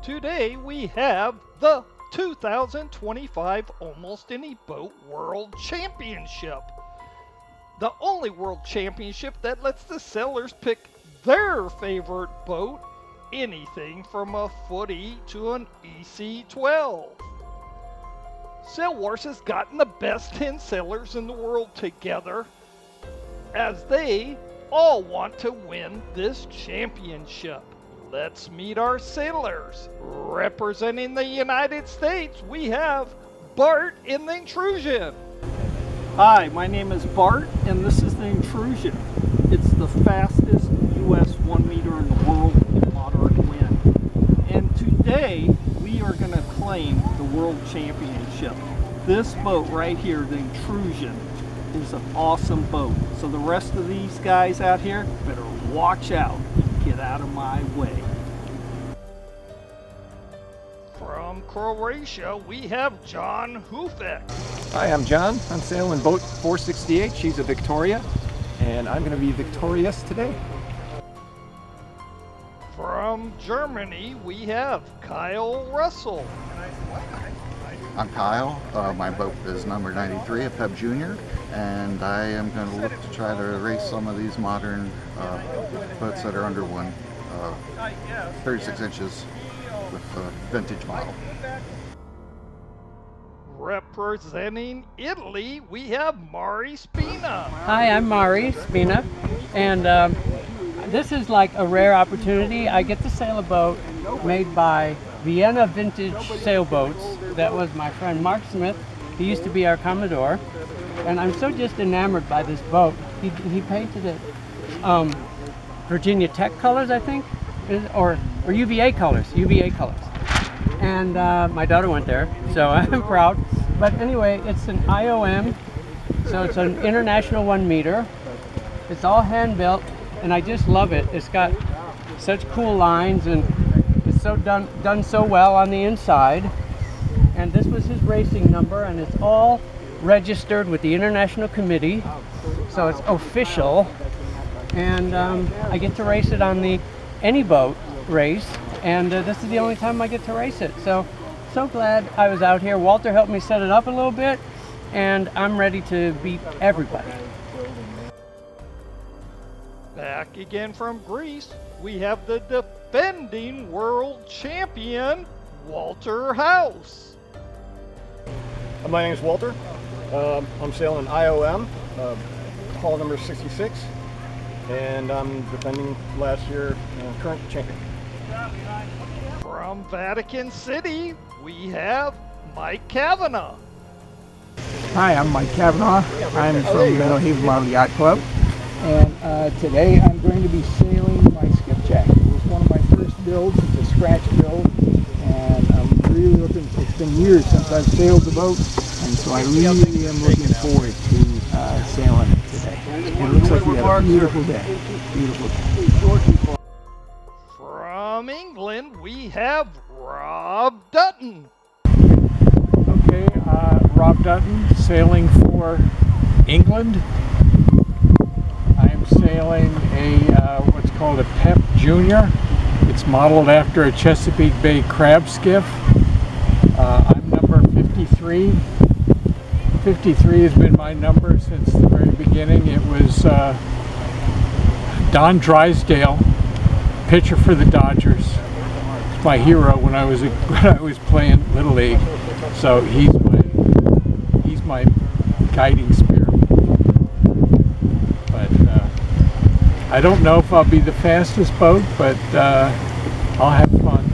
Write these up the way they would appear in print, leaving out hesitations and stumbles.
Today we have the 2025 Almost Any Boat World Championship. The only world championship that lets the sailors pick their favorite boat, anything from a footy to an EC-12. Sail Wars has gotten the best 10 sailors in the world together as they all want to win this championship. Let's meet our sailors. Representing the United States, we have Bart in the Intrusion. Hi, my name is Bart, and this is the Intrusion. It's the fastest U.S. 1 meter in the world in moderate wind. And today, we are going to claim the World Championship. This boat right here, the Intrusion, is an awesome boat. So the rest of these guys out here better watch out. Get out of my way. From Croatia, we have John Hufek. Hi, I'm John. I'm sailing boat 468. She's a Victoria, and I'm going to be victorious today. From Germany, we have Kyle Russell. I'm Kyle. My boat is number 93, a Peb Junior, and I am going to look to try to race some of these modern boats that are under 36 inches with a vintage model. Representing Italy, we have Mari Spina. Hi, I'm Mari Spina, and this is like a rare opportunity. I get to sail a boat made by Vienna Vintage Sailboats. That was my friend Mark Smith. He used to be our Commodore, and I'm so just enamored by this boat. He painted it Virginia Tech colors, I think, or UVA colors, and my daughter went there, so I'm proud. But anyway, it's an IOM, so it's an international 1 meter. It's all hand built, and I just love it. It's got such cool lines, and it's so done so well on the inside. And this was his racing number, and it's all registered with the International Committee, so it's official. And I get to race it on the Any Boat race, and this is the only time I get to race it. So glad I was out here. Walter helped me set it up a little bit, and I'm ready to beat everybody. Back again from Greece, we have the defending world champion, Walter House. My name is Walter. I'm sailing an IOM, hull number 66, and I'm defending last year current champion. From Vatican City, we have Mike Kavanaugh. Hi, I'm Mike Kavanaugh. I'm from Meadow Haven Model Yacht Club, and today I'm going to be sailing my skipjack. It was one of my first builds. It's a scratch build, and I'm really looking. It's been years since I've sailed the boat, and so I really am looking forward to sailing it today. And it looks like we have a beautiful day. Beautiful day. From England, we have Rob Dutton. Okay, Rob Dutton, sailing for England. I'm sailing a what's called a Pep Junior. It's modeled after a Chesapeake Bay crab skiff. I'm number 53. 53 has been my number since the very beginning. It was Don Drysdale, pitcher for the Dodgers. He's my hero when I was playing Little League. So he's my guiding spirit. But I don't know if I'll be the fastest boat, but I'll have fun.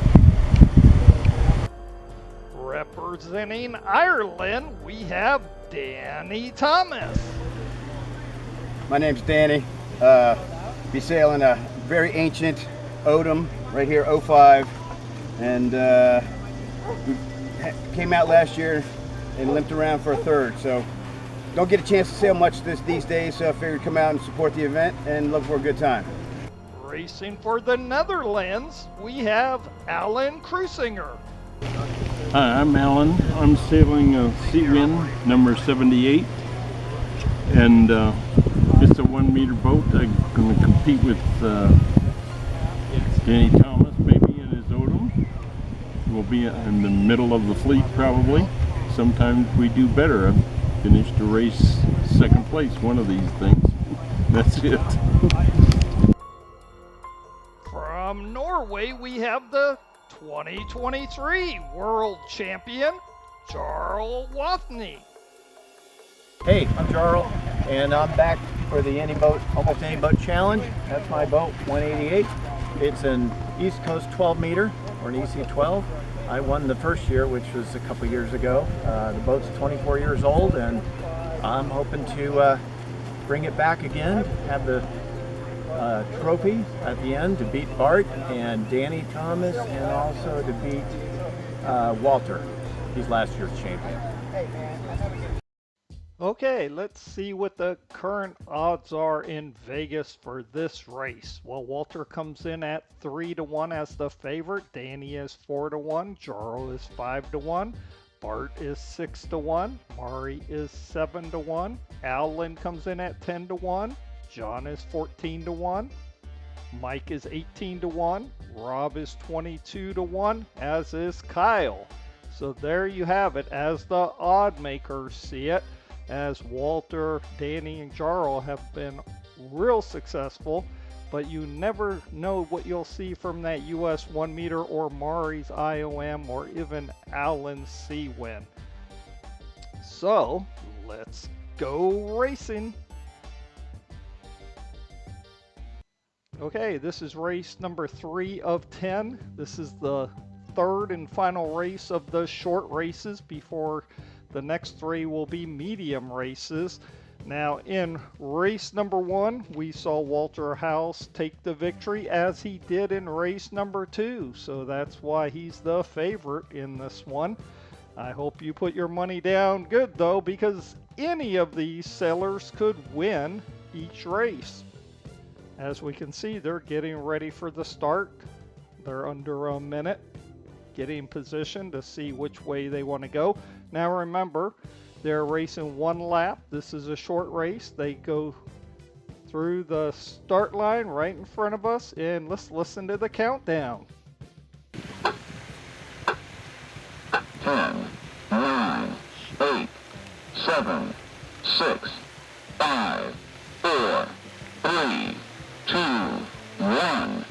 Representing Ireland, we have Danny Thomas. My name's Danny. Be sailing a very ancient Odom right here, 05, and we came out last year and limped around for a third. So don't get a chance to sail much these days, so I figured come out and support the event and look for a good time. Racing for the Netherlands, we have Alan Cruisinger. Hi, I'm Alan. I'm sailing a Sea Wind number 78, and this it's a 1 meter boat. I'm going to compete with Danny Thomas maybe in his Odom. We'll be in the middle of the fleet probably. Sometimes we do better. I've finished a race second place one of these things. That's it. From Norway, we have the 2023 World Champion, Jarl Wathney. Hey, I'm Jarl, and I'm back for the Almost Any Boat Challenge. That's my boat, 188. It's an East Coast 12 meter, or an EC12. I won the first year, which was a couple years ago. The boat's 24 years old, and I'm hoping to bring it back again, have the trophy at the end to beat Bart and Danny Thomas, and also to beat Walter. He's last year's champion. Okay, let's see what the current odds are in Vegas for this race. Well, Walter comes in at 3-1 as the favorite. Danny is 4-1. Jarl is 5-1. Bart is 6-1. Mari is 7-1. Alan comes in at 10-1. John is 14-1. Mike is 18-1. Rob is 22-1, as is Kyle. So there you have it, as the odd makers see it. As Walter, Danny, and Jarl have been real successful, but you never know what you'll see from that US 1 meter or Mari's IOM or even Alan's Sea win. So let's go racing. Okay, this is race number 3 of 10. This is the third and final race of the short races before the next 3 will be medium races. Now in race number 1, we saw Walter House take the victory as he did in race number 2. So that's why he's the favorite in this one. I hope you put your money down good though, because any of these sailors could win each race. As we can see, they're getting ready for the start. They're under a minute, getting positioned to see which way they want to go. Now remember, they're racing 1 lap. This is a short race. They go through the start line right in front of us, and let's listen to the countdown. 10, 9, 8, 7, 6, 5, 4, 3, 2, 1.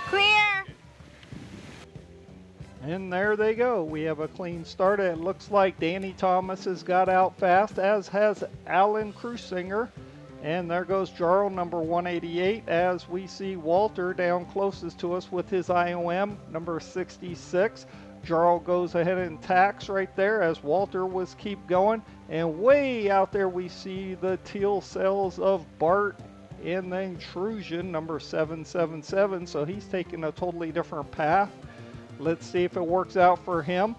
Clear! And there they go. We have a clean start. It looks like Danny Thomas has got out fast, as has Alan Cruisinger. And there goes Jarl, number 188, as we see Walter down closest to us with his IOM, number 66. Jarl goes ahead and tacks right there as Walter was keep going. And way out there we see the teal sails of Bart in the Intrusion, number 777. So he's taking a totally different path. Let's see if it works out for him.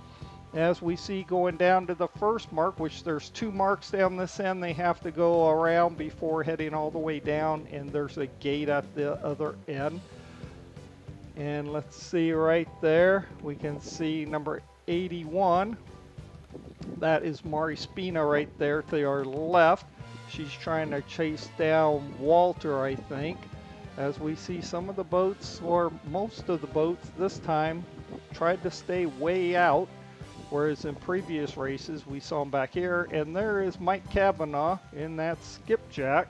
As we see going down to the first mark, which there's 2 marks down this end they have to go around before heading all the way down, and there's a gate at the other end. And let's see right there, we can see number 81. That is Mari Spina right there to our left. She's trying to chase down Walter, I think. As we see some of the boats, or most of the boats this time, tried to stay way out, whereas in previous races we saw him back here. And there is Mike Kavanaugh in that skipjack.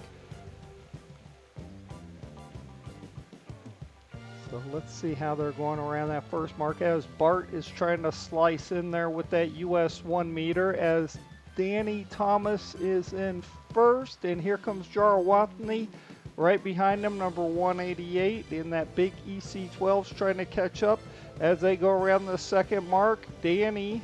So let's see how they're going around that first mark, as Bart is trying to slice in there with that US 1 meter, as Danny Thomas is in first, and here comes Jarl Wathney right behind him, number 188 in that big EC12's trying to catch up. As they go around the second mark, Danny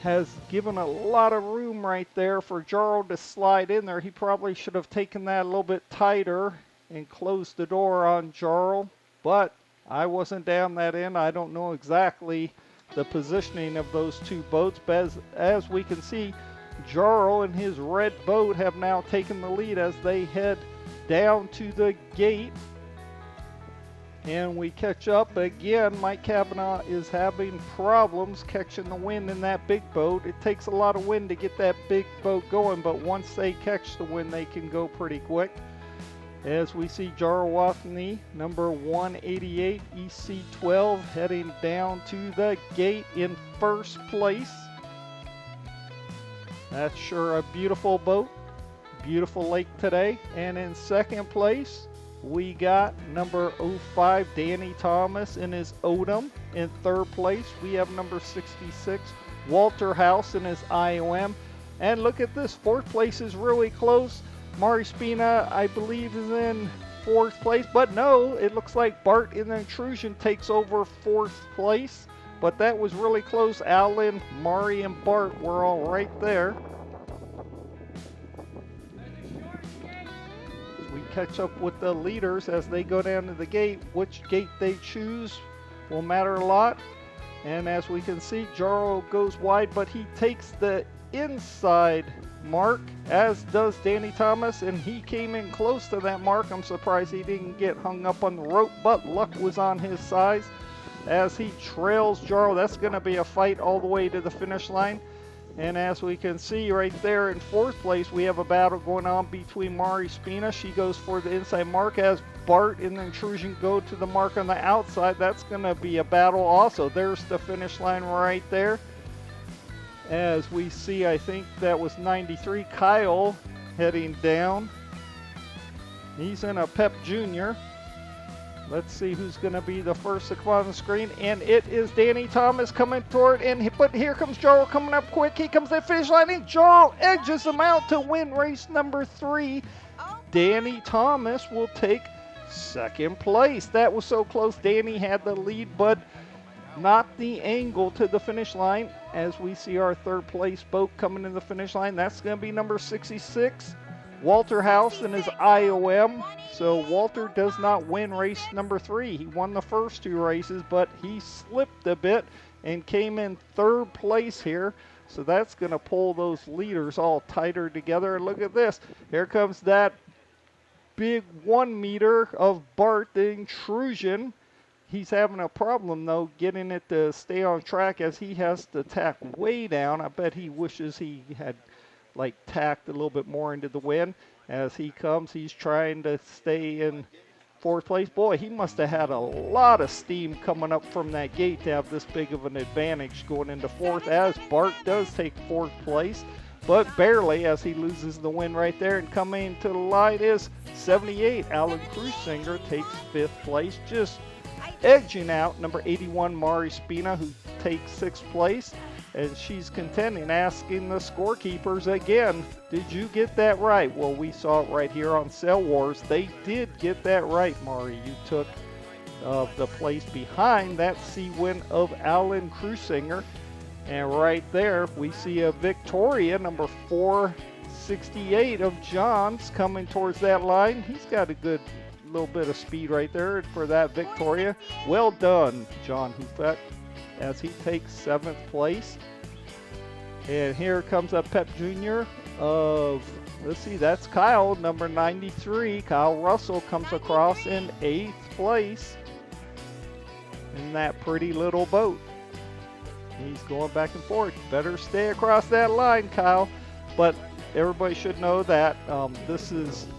has given a lot of room right there for Jarl to slide in there. He probably should have taken that a little bit tighter and closed the door on Jarl, but I wasn't down that end. I don't know exactly the positioning of those 2 boats, but as we can see, Jarl and his red boat have now taken the lead as they head down to the gate. And we catch up again. Mike Kavanaugh is having problems catching the wind in that big boat. It takes a lot of wind to get that big boat going, but once they catch the wind, they can go pretty quick. As we see Jarl Wathney, number 188, EC12, heading down to the gate in first place. That's sure a beautiful boat. Beautiful lake today. And in second place, we got number 05, Danny Thomas in his Odom. In third place, we have number 66, Walter House in his IOM. And look at this, fourth place is really close. Mari Spina, I believe, is in fourth place. But no, it looks like Bart in the Intrusion takes over fourth place. But that was really close. Alan, Mari, and Bart were all right there. We catch up with the leaders as they go down to the gate. Which gate they choose will matter a lot. And as we can see, Jarl goes wide, but he takes the inside mark, as does Danny Thomas, and he came in close to that mark. I'm surprised he didn't get hung up on the rope, but luck was on his side as he trails Jarl. That's going to be a fight all the way to the finish line. And as we can see right there in fourth place, we have a battle going on between Mari Spina. She goes for the inside mark as Bart in the Intrusion go to the mark on the outside. That's going to be a battle also. There's the finish line right there. As we see, I think that was 93, Kyle heading down. He's in a Pep Jr. Let's see who's going to be the first to come on the screen. And it is Danny Thomas coming toward. But here comes Jarl coming up quick. He comes to the finish line, and Jarl edges him out to win race number 3. Danny Thomas will take second place. That was so close. Danny had the lead, but not the angle to the finish line. As we see our third place boat coming to the finish line, that's going to be number 66, Walter House in his IOM. So Walter does not win race number 3. He won the first 2 races, but he slipped a bit and came in third place here. So that's going to pull those leaders all tighter together. And look at this. Here comes that big 1 meter of Bart, the Intrusion. He's having a problem, though, getting it to stay on track as he has to tack way down. I bet he wishes he had, like, tacked a little bit more into the wind. As he comes, he's trying to stay in fourth place. Boy, he must have had a lot of steam coming up from that gate to have this big of an advantage going into fourth, as Bart does take fourth place, but barely, as he loses the win right there. And coming to the line is 78, Alan Cruisinger takes fifth place, just edging out number 81, Mari Spina, who takes sixth place. And she's contending, asking the scorekeepers again, did you get that right? Well, we saw it right here on Sail Wars. They did get that right, Mari. You took the place behind that sea win of Alan Cruisinger. And right there, we see a Victoria, number 468 of John's, coming towards that line. He's got a good little bit of speed right there for that Victoria. Well done, John Hufett, as he takes 7th place. And here comes a Pep Jr. of, let's see, that's Kyle, number 93. Kyle Russell comes across in 8th place in that pretty little boat. He's going back and forth. Better stay across that line, Kyle. But everybody should know that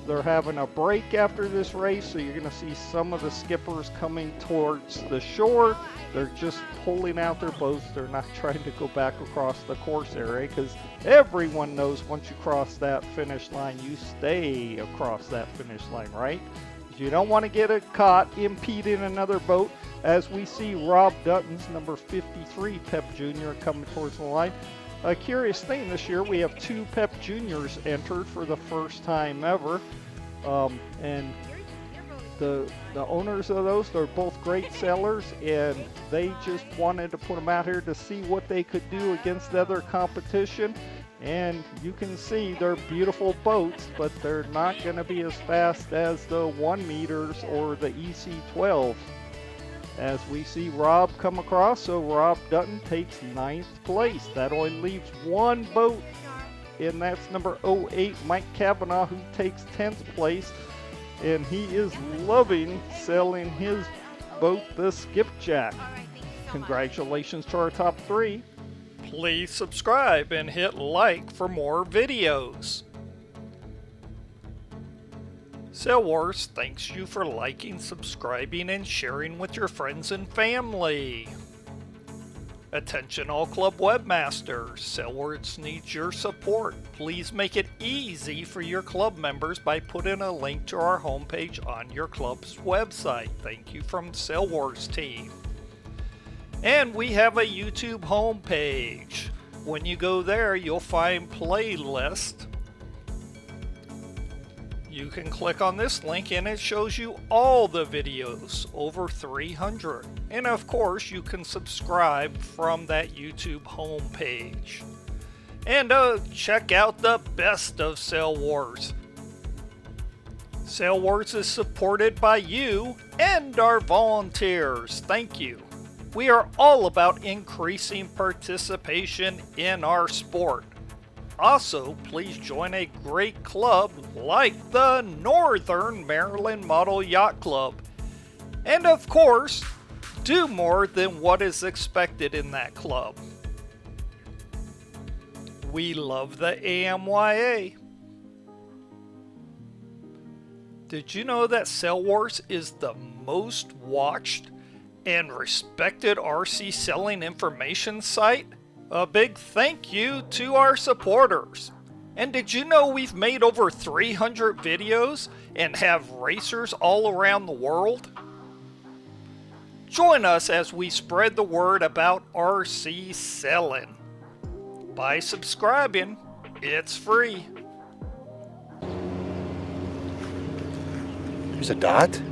they're having a break after this race, so you're going to see some of the skippers coming towards the shore. They're just pulling out their boats. They're not trying to go back across the course area, because everyone knows once you cross that finish line, you stay across that finish line, right? You don't want to get it caught impeding another boat, as we see Rob Dutton's number 53 Pep Jr. coming towards the line. A curious thing this year, we have 2 Pep Juniors entered for the first time ever. And the owners of those, they're both great sailors, and they just wanted to put them out here to see what they could do against the other competition. And you can see they're beautiful boats, but they're not going to be as fast as the 1 meters or the EC12. As we see Rob come across, so Rob Dutton takes 9th place. That only leaves 1 boat, and that's number 08, Mike Kavanaugh, who takes 10th place. And he is loving sailing his Sailboat the Skipjack. Congratulations to our top 3. Please subscribe and hit like for more videos. Sail Wars thanks you for liking, subscribing, and sharing with your friends and family. Attention all club webmasters, Sail Wars needs your support. Please make it easy for your club members by putting a link to our homepage on your club's website. Thank you from Sail Wars team. And we have a YouTube homepage. When you go there, you'll find playlist. You can click on this link and it shows you all the videos, over 300. And of course, you can subscribe from that YouTube homepage. And check out the best of Sail Wars. Sail Wars is supported by you and our volunteers. Thank you. We are all about increasing participation in our sport. Also, please join a great club like the Northern Maryland Model Yacht Club. And of course, do more than what is expected in that club. We love the AMYA. Did you know that Sail Wars is the most watched and respected RC selling information site? A big thank you to our supporters. And did you know we've made over 300 videos and have racers all around the world? Join us as we spread the word about RC selling. By subscribing, it's free. There's a dot?